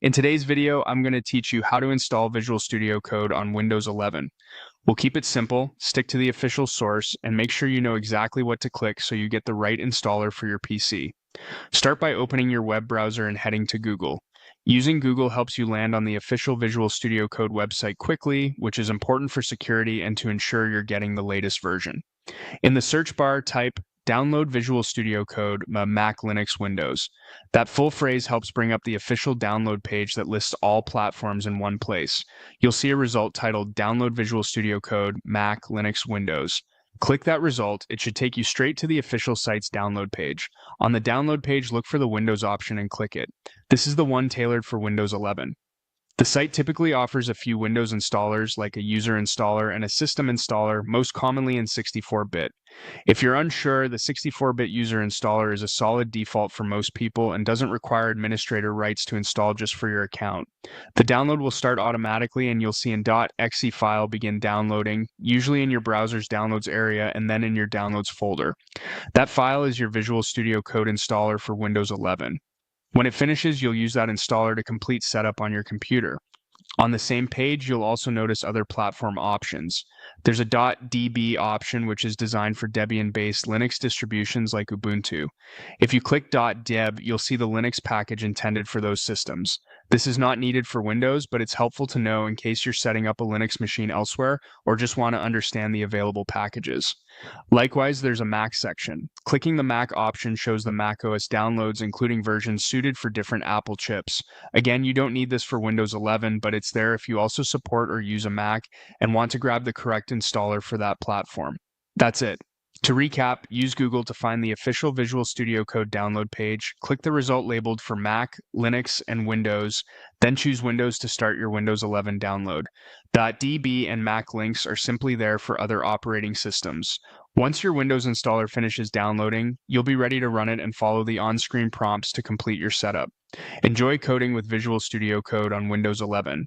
In today's video, I'm going to teach you how to install Visual Studio Code on Windows 11. We'll keep it simple, stick to the official source, and make sure you know exactly what to click so you get the right installer for your PC. Start by opening your web browser and heading to Google. Using Google helps you land on the official Visual Studio Code website quickly, which is important for security and to ensure you're getting the latest version. In the search bar, type Download Visual Studio Code, Mac, Linux, Windows. That full phrase helps bring up the official download page that lists all platforms in one place. You'll see a result titled Download Visual Studio Code, Mac, Linux, Windows. Click that result. It should take you straight to the official site's download page. On the download page, look for the Windows option and click it. This is the one tailored for Windows 11. The site typically offers a few Windows installers like a user installer and a system installer, most commonly in 64-bit. If you're unsure, the 64-bit user installer is a solid default for most people and doesn't require administrator rights to install just for your account. The download will start automatically and you'll see an .exe file begin downloading, usually in your browser's downloads area and then in your downloads folder. That file is your Visual Studio Code installer for Windows 11. When it finishes, you'll use that installer to complete setup on your computer. On the same page, you'll also notice other platform options. There's a .db option, which is designed for Debian-based Linux distributions like Ubuntu. If you click .deb, you'll see the Linux package intended for those systems. This is not needed for Windows, but it's helpful to know in case you're setting up a Linux machine elsewhere or just want to understand the available packages. Likewise, there's a Mac section. Clicking the Mac option shows the macOS downloads, including versions suited for different Apple chips. Again, you don't need this for Windows 11, but it's there if you also support or use a Mac and want to grab the correct installer for that platform. That's it. To recap, use Google to find the official Visual Studio Code download page, click the result labeled for Mac, Linux, and Windows, then choose Windows to start your Windows 11 download. .db and Mac links are simply there for other operating systems. Once your Windows installer finishes downloading, you'll be ready to run it and follow the on-screen prompts to complete your setup. Enjoy coding with Visual Studio Code on Windows 11.